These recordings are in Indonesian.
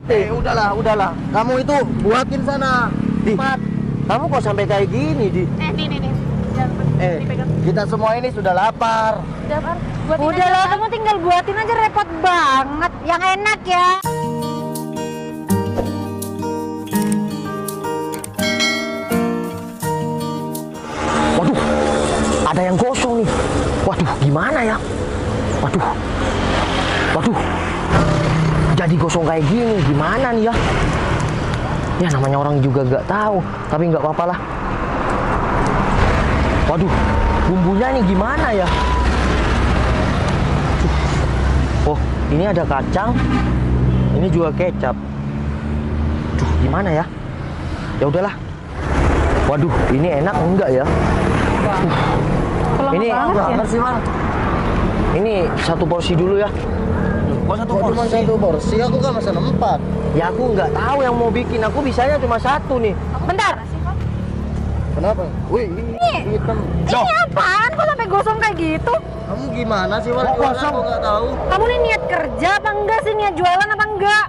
Udahlah. Kamu itu buatin sana. Mat, kamu kok sampai kayak gini, Di? Nih. Jangan dipegang. Kita semua ini sudah lapar. Udah, Par. Buatin Udah aja, lah, Par. kamu tinggal buatin aja, repot banget. Yang enak ya. Waduh, ada yang gosong nih. Waduh, gimana ya? Waduh. Jadi gosong kayak gini, gimana nih ya? Ya namanya orang juga nggak tahu, tapi nggak apa-apa lah. Waduh, bumbunya nih gimana ya? Oh, ini ada kacang, ini juga kecap. Duh, gimana ya? Ya udahlah. Waduh, ini enak enggak ya? Ini banget sih, Bang. Ini satu porsi dulu ya. Kok cuma satu porsi? Aku kan pesan 4. Ya aku nggak tahu yang mau bikin. Aku bisanya cuma satu nih. Bentar. Kenapa? Wih, ini hitam. Ini apaan? Kok sampai gosong kayak gitu? Kamu gimana sih, Wal? Kosong. Aku nggak tahu. Kamu nih niat kerja apa enggak sih? Niat jualan apa enggak?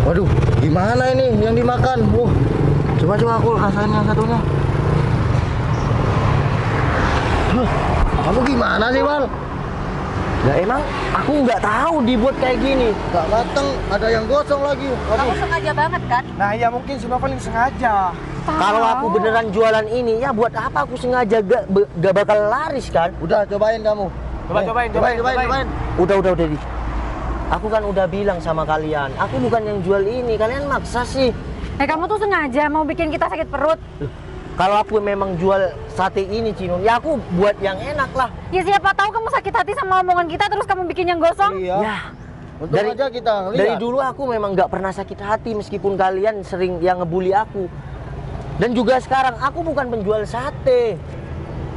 Waduh, gimana ini yang dimakan? Coba aku rasain yang satunya. Kamu gimana sih, Wal? Ya emang aku nggak tahu dibuat kayak gini. Nggak mateng, ada yang gosong lagi. Kamu sengaja banget kan? Nah ya mungkin si Novel yang sengaja. Kalau aku beneran jualan ini, ya buat apa aku sengaja gak bakal laris kan? Udah cobain kamu. Cobain. Udah Di. Aku kan udah bilang sama kalian, aku bukan yang jual ini. Kalian maksa sih. Kamu tuh sengaja mau bikin kita sakit perut. Kalau aku memang jual sate ini, Cinun, ya aku buat yang enak lah. Ya siapa tahu kamu sakit hati sama omongan kita terus kamu bikin yang gosong. Iya. Ya, Untung aja kita lihat. dari dulu aku memang nggak pernah sakit hati meskipun kalian sering yang ngebully aku. Dan juga sekarang aku bukan penjual sate.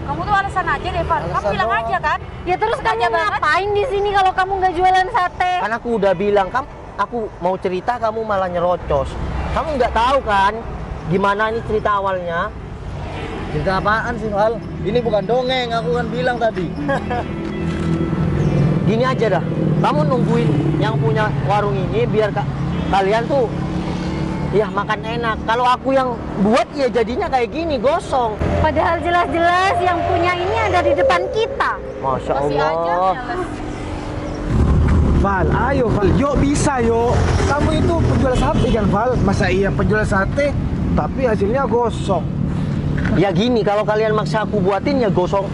Kamu tuh alasan aja deh, Par. Kamu Alasan bilang doang. aja kan? Ya terus kamu Sengaja banget. ngapain di sini kalau kamu nggak jualan sate? Kan aku udah bilang, aku mau cerita kamu malah nyerocos. Kamu nggak tahu kan gimana ini cerita awalnya? Cerita apaan sih, Val? Ini bukan dongeng, aku kan bilang tadi. Gini aja dah, kamu nungguin yang punya warung ini biar kalian tuh ya makan enak. Kalau aku yang buat ya jadinya kayak gini, gosong. Padahal jelas-jelas yang punya ini ada di depan kita. Masya Masih aja Allah. nyales. Val, ayo Val, yuk bisa yuk. Kamu itu penjual sate kan, Val? Masa iya penjual sate tapi hasilnya gosong? Ya gini, kalau kalian maksa aku buatin ya gosong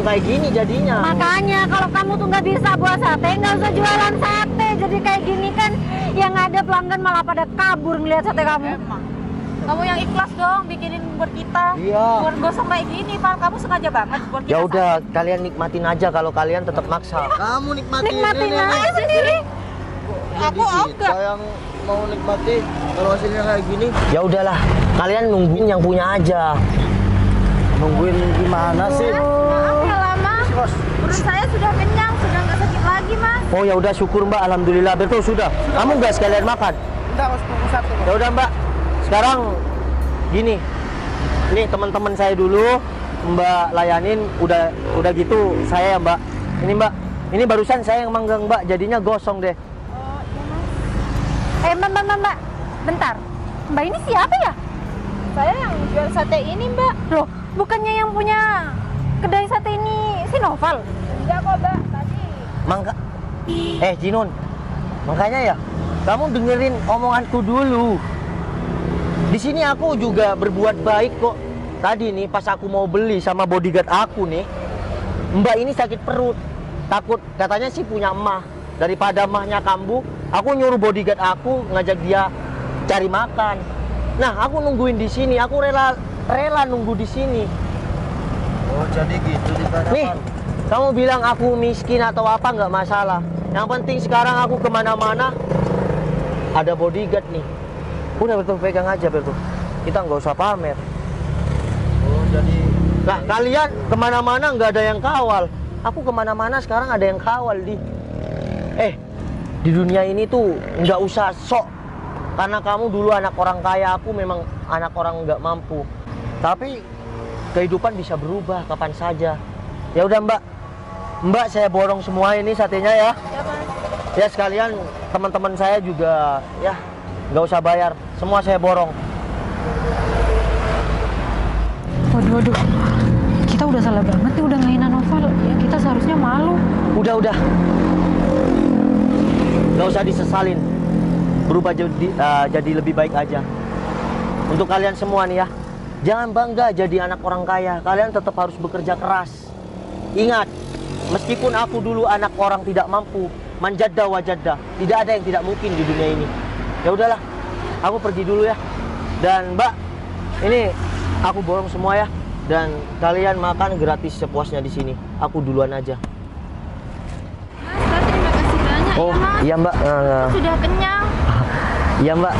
kayak gini jadinya. Makanya kalau kamu tuh nggak bisa buat sate, nggak usah jualan sate. Jadi kayak gini kan, yang ada pelanggan malah pada kabur ngeliat sate kamu. Emang. Kamu yang ikhlas dong bikinin buat kita. Iya. Buat gosong kayak gini, Pak. Kamu sengaja banget buat kita. Ya udah, kalian nikmatin aja kalau kalian tetap maksa. Kamu nikmatin Nikmatin ini. aja sendiri. Aku enggak. Yang mau nikmati kalau hasilnya kayak gini. Ya udahlah, kalian nungguin yang punya aja. Nungguin gimana sih? Maaf ya lama. Perut saya sudah kenyang, sudah nggak sakit lagi, Mas. Oh ya udah, syukur Mbak, alhamdulillah. Betul sudah. Kamu nggak sekalian makan? Enggak, harus tunggu satu. Ya udah Mbak. Sekarang gini. Nih teman-teman saya dulu Mbak layanin, udah gitu saya ya Mbak. Ini Mbak, ini barusan saya yang manggang Mbak, jadinya gosong deh. Oh, iya, Mas. Mbak, bentar. Mbak ini siapa ya? Saya yang jual sate ini, Mbak. Loh, bukannya yang punya kedai sate ini si Noval? Enggak kok, Mbak. Tadi. Jinun, makanya ya, kamu dengerin omonganku dulu. Di sini aku juga berbuat baik kok. Tadi nih pas aku mau beli sama bodyguard aku nih, Mbak ini sakit perut. Takut katanya sih punya emah. Daripada emahnya kambuh, aku nyuruh bodyguard aku ngajak dia cari makan. Nah, aku nungguin di sini. Aku rela nunggu di sini. Oh, jadi gitu di Nih, kamu bilang aku miskin atau apa nggak masalah. Yang penting sekarang aku kemana-mana ada bodyguard nih. Udah betul, pegang aja betul. Kita nggak usah pamer. Oh, jadi Nah, kalian kemana-mana nggak ada yang kawal. Aku kemana-mana sekarang ada yang kawal di. Di dunia ini tuh nggak usah sok. Karena kamu dulu anak orang kaya, aku memang anak orang nggak mampu. Tapi kehidupan bisa berubah kapan saja. Ya udah Mbak saya borong semua ini satenya ya. Ya, Mas. Ya sekalian teman-teman saya juga ya nggak usah bayar. Semua saya borong. Waduh. Kita udah salah banget nih, udah ngehina Noval. Ya, kita seharusnya malu. Udah. Nggak usah disesalin. Berubah jadi lebih baik aja. Untuk kalian semua nih ya, jangan bangga jadi anak orang kaya. Kalian tetap harus bekerja keras. Ingat, meskipun aku dulu anak orang tidak mampu, manjadda wajadda, tidak ada yang tidak mungkin di dunia ini. Ya udahlah, aku pergi dulu ya. Dan Mbak, ini aku borong semua ya. Dan kalian makan gratis sepuasnya di sini. Aku duluan aja. Mas, terima kasih banyak Oh ya Mas. iya Mbak. Sudah kenyang. Iya Mbak.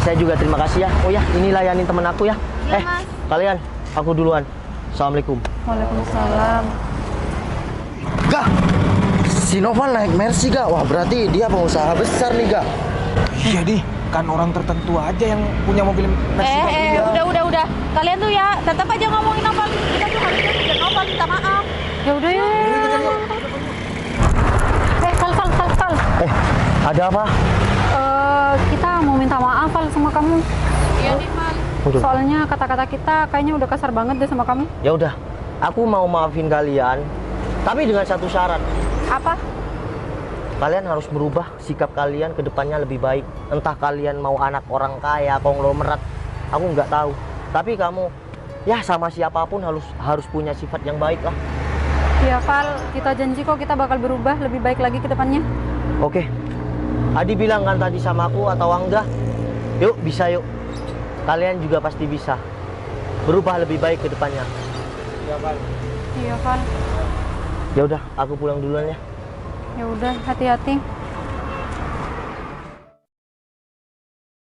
Saya juga terima kasih ya. Oh ya, ini layanin temen aku ya. Iya, Mas. Kalian, aku duluan. Assalamualaikum. Waalaikumsalam. Gak, si Noval naik Mercy gak? Wah berarti dia pengusaha besar nih gak? Iya nih, kan orang tertentu aja yang punya mobil Mercy kayak dia. Udah. Kalian tuh ya, tetap aja ngomongin Noval. Kita tuh harusnya sudah Noval minta maaf. Ya udah ya. Val. Ada apa? Kita mau minta maaf Val sama kamu. Iya nih, Val. Udah. Soalnya kata-kata kita kayaknya udah kasar banget deh sama kamu. Ya udah, aku mau maafin kalian, tapi dengan satu syarat. Apa? Kalian harus merubah sikap kalian ke depannya lebih baik. Entah kalian mau anak orang kaya, konglomerat, aku nggak tahu. Tapi kamu, ya sama siapapun harus punya sifat yang baik lah. Ya Val, kita janji kok kita bakal berubah lebih baik lagi ke depannya. Oke. Adi bilang kan tadi sama aku atau Angga, yuk bisa yuk. Kalian juga pasti bisa berubah lebih baik ke depannya. Iya Val. Ya udah, aku pulang duluan ya. Ya udah, hati-hati.